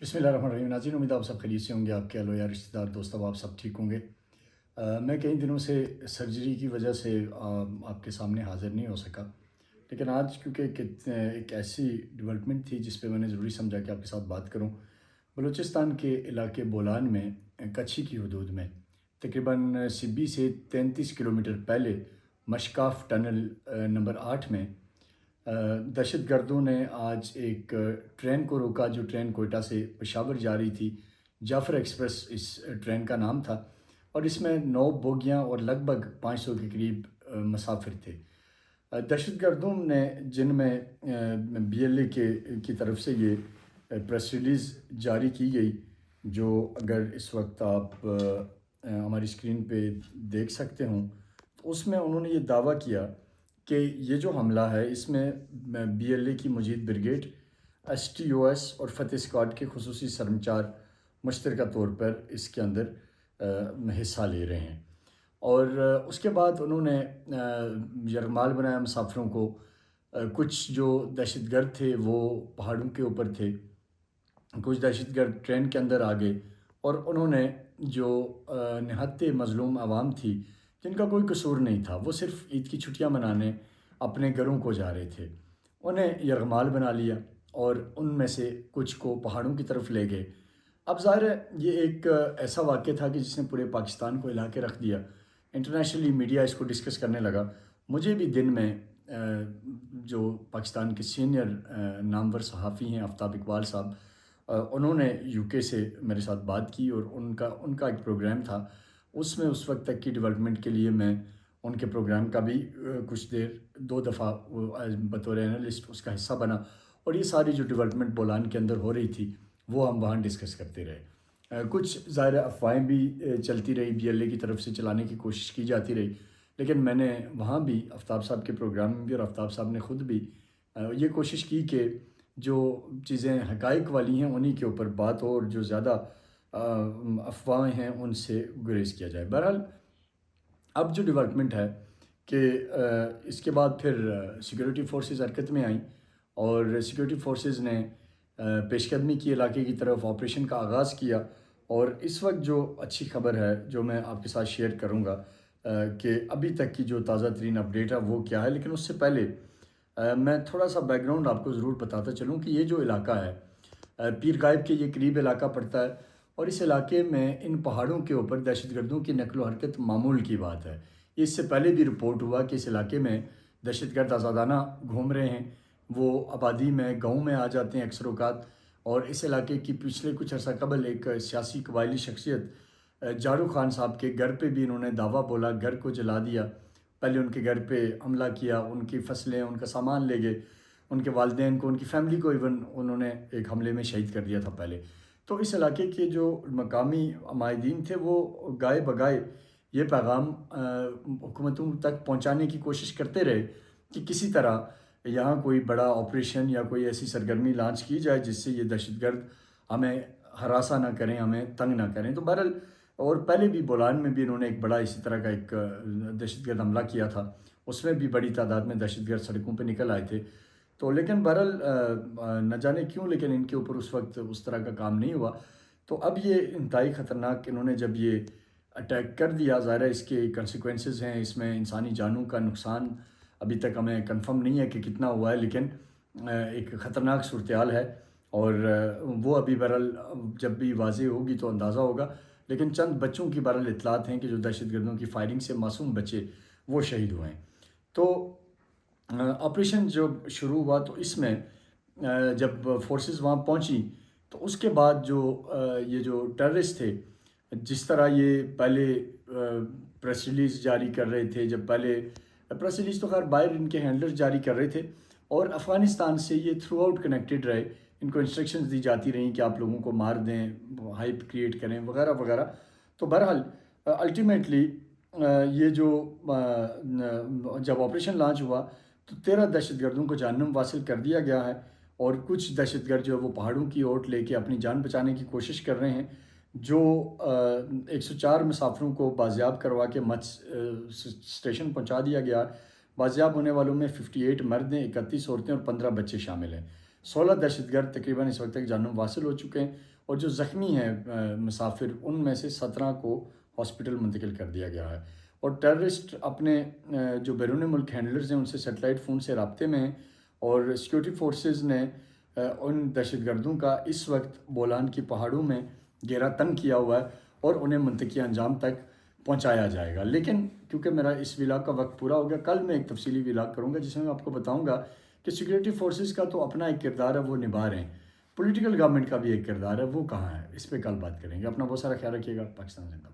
बिस्मिल्लाहिर्रहमानिर्रहीम। नाज़रीन, उम्मीद आप सब खैरियत से होंगे। आपके अहल या रिश्तेदार दोस्त आप सब ठीक होंगे। मैं कई दिनों से सर्जरी की वजह से आपके सामने हाज़िर नहीं हो सका, लेकिन आज क्योंकि एक ऐसी डेवलपमेंट थी जिस पे मैंने ज़रूरी समझा कि आपके साथ बात करूं। बलूचिस्तान के इलाके बोलान में कच्छी की हदूद में तकरीबन सिब्बी से 33 किलोमीटर पहले मशकाफ़ टनल नंबर 8 में दहशत गर्दों ने आज एक ट्रेन को रोका, जो ट्रेन कोयटा से पेशावर जा रही थी। जाफ़र एक्सप्रेस इस ट्रेन का नाम था और इसमें 9 बोगियां और लगभग 500 के करीब मुसाफिर थे। दहशत गर्दों ने, जिनमें बीएलए की तरफ से ये प्रेस रिलीज़ जारी की गई, जो अगर इस वक्त आप हमारी स्क्रीन पे देख सकते हों, तो उसमें उन्होंने ये दावा किया कि ये जो हमला है इसमें बीएलए की मुजीद ब्रिगेड, एसटीओएस और फतेह स्क्वाड के खुसूसी सरमचार मुश्तरका तौर पर इसके अंदर हिस्सा ले रहे हैं। और उसके बाद उन्होंने यरगमाल बनाया मुसाफिरों को। कुछ जो दहशतगर्द थे वो पहाड़ों के ऊपर थे, कुछ दहशतगर्द ट्रेन के अंदर आ गए और उन्होंने जो निहत्ते मज़लूम आवाम थी, जिनका कोई कसूर नहीं था, वो सिर्फ़ ईद की छुट्टियां मनाने अपने घरों को जा रहे थे, उन्हें यरगमाल बना लिया और उनमें से कुछ को पहाड़ों की तरफ ले गए। अब ज़ाहिर है ये एक ऐसा वाक़या था कि जिसने पूरे पाकिस्तान को हिला के रख दिया। इंटरनेशनली मीडिया इसको डिस्कस करने लगा। मुझे भी दिन में जो पाकिस्तान के सीनियर नामवर सहाफ़ी हैं आफ्ताब इकबाल साहब, उन्होंने यूके से मेरे साथ बात की और उनका उनका एक प्रोग्राम था। उसमें उस वक्त तक की डेवलपमेंट के लिए मैं उनके प्रोग्राम का भी कुछ देर 2 दफ़ा बतौर एनालिस्ट उसका हिस्सा बना और ये सारी जो डेवलपमेंट बोलान के अंदर हो रही थी वो हम वहाँ डिस्कस करते रहे। कुछ ज़ाहिर अफवाहें भी चलती रही, बीएलए की तरफ से चलाने की कोशिश की जाती रही, लेकिन मैंने वहाँ भी आफ्ताब साहब के प्रोग्राम में भी और आफ्ताब साहब ने ख़ुद भी ये कोशिश की कि जो चीज़ें हक़ाइक़ वाली हैं उन्हीं के ऊपर बात हो और जो ज़्यादा अफवाहें हैं उनसे गुरेज किया जाए। बहरहाल अब जो डेवलपमेंट है कि इसके बाद फिर सिक्योरिटी फोर्सेस हरकत में आईं और सिक्योरिटी फोर्सेस ने पेशकदमी की इलाके की तरफ, ऑपरेशन का आगाज़ किया। और इस वक्त जो अच्छी खबर है जो मैं आपके साथ शेयर करूंगा कि अभी तक की जो ताज़ा तरीन अपडेट है वो क्या है, लेकिन उससे पहले मैं थोड़ा सा बैकग्राउंड आपको ज़रूर बताता चलूँ कि ये जो इलाका है पीर गायब के ये करीब इलाका पड़ता है और इस इलाके में इन पहाड़ों के ऊपर दहशतगर्दों की नकलो हरकत मामूल की बात है। इससे पहले भी रिपोर्ट हुआ कि इस इलाके में दहशतगर्द आज़ादाना घूम रहे हैं, वो आबादी में, गाँव में आ जाते हैं अक्सर औक़ात। और इस इलाके की पिछले कुछ अर्सा कबल एक सियासी कबायली शख्सियत जारू खान साहब के घर पे भी इन्होंने दावा बोला, घर को जला दिया। पहले उनके घर पे हमला किया, उनकी फसलें, उनका सामान ले गए, उनके वालिदैन को, उनकी फ़ैमिली को इवन उन्होंने एक हमले में शहीद कर दिया था पहले। तो इस इलाके के जो मकामी अमायदीन थे वो गाए बगाए ये पैगाम हुकूमतों तक पहुँचाने की कोशिश करते रहे कि किसी तरह यहाँ कोई बड़ा ऑपरेशन या कोई ऐसी सरगर्मी लॉन्च की जाए जिससे ये दहशतगर्द हमें हरासा ना करें, हमें तंग ना करें। तो बहरहाल और पहले भी बोलान में भी इन्होंने एक बड़ा इसी तरह का एक दहशतगर्द हमला किया था, उसमें भी बड़ी तादाद में दहशतगर्द सड़कों पे निकल आए थे। तो लेकिन बहरहाल न जाने क्यों लेकिन इनके ऊपर उस वक्त उस तरह का काम नहीं हुआ। तो अब ये इंतहाई ख़तरनाक इन्होंने जब ये अटैक कर दिया, ज़ाहिर है इसके कंसिक्वेंसेस हैं, इसमें इंसानी जानों का नुकसान अभी तक हमें कंफर्म नहीं है कि कितना हुआ है, लेकिन एक ख़तरनाक सूरत-ए-हाल है और वो अभी बहरहाल जब भी वाज़ेह होगी तो अंदाज़ा होगा। लेकिन चंद बच्चों की बहरहाल इत्तलात हैं कि जो दहशतगर्दों की फायरिंग से मासूम बच्चे वो शहीद हुए हैं। तो ऑपरेशन जब शुरू हुआ तो इसमें जब फोर्सेस वहाँ पहुँची तो उसके बाद जो ये जो टेररिस्ट थे, जिस तरह ये पहले प्रेस रिलीज़ जारी कर रहे थे, जब पहले प्रेस रिलीज़ तो खैर बाहर इनके हैंडलर्स जारी कर रहे थे और अफ़गानिस्तान से ये थ्रू आउट कनेक्टेड रहे, इनको इंस्ट्रक्शंस दी जाती रहीं कि आप लोगों को मार दें, हाइप क्रिएट करें वगैरह वगैरह। तो बहरहाल अल्टीमेटली ये जो जब ऑपरेशन लॉन्च हुआ तो 13 दहशतगर्दों को जहन्नुम वासिल कर दिया गया है और कुछ दहशतगर्द जो है वो पहाड़ों की ओट लेके अपनी जान बचाने की कोशिश कर रहे हैं। जो 104 मुसाफिरों को बाजियाब करवा के स्टेशन पहुंचा दिया गया। बाजियाब होने वालों में 58 मर्द हैं, 31 औरतें और 15 बच्चे शामिल हैं। 16 دہشت گرد تقریباً اس وقت تک جانب واصل ہو چکے ہیں، اور جو زخمی ہیں مسافر، ان میں سے 17 کو ہاسپٹل منتقل کر دیا گیا ہے۔ اور ٹیررسٹ اپنے جو بیرون ملک ہینڈلرز ہیں ان سے سیٹلائٹ فون سے رابطے میں ہیں، اور سیکیورٹی فورسز نے ان دہشت گردوں کا اس وقت بولان کی پہاڑوں میں گھیرا تنگ کیا ہوا ہے، اور انہیں منطقی انجام تک پہنچایا جائے گا۔ لیکن کیونکہ میرا اس ولاگ کا وقت پورا ہو گیا، کل میں ایک تفصیلی ولاگ کروں گا جس میں آپ کو بتاؤں گا کہ سیکورٹی فورسز کا تو اپنا ایک کردار ہے، وہ نبھا رہے ہیں، پولیٹیکل گورنمنٹ کا بھی ایک کردار ہے، وہ کہاں ہے۔ اس پہ کل بات کریں گے۔ اپنا بہت سارا خیال رکھیے گا۔ پاکستان زندہ باد۔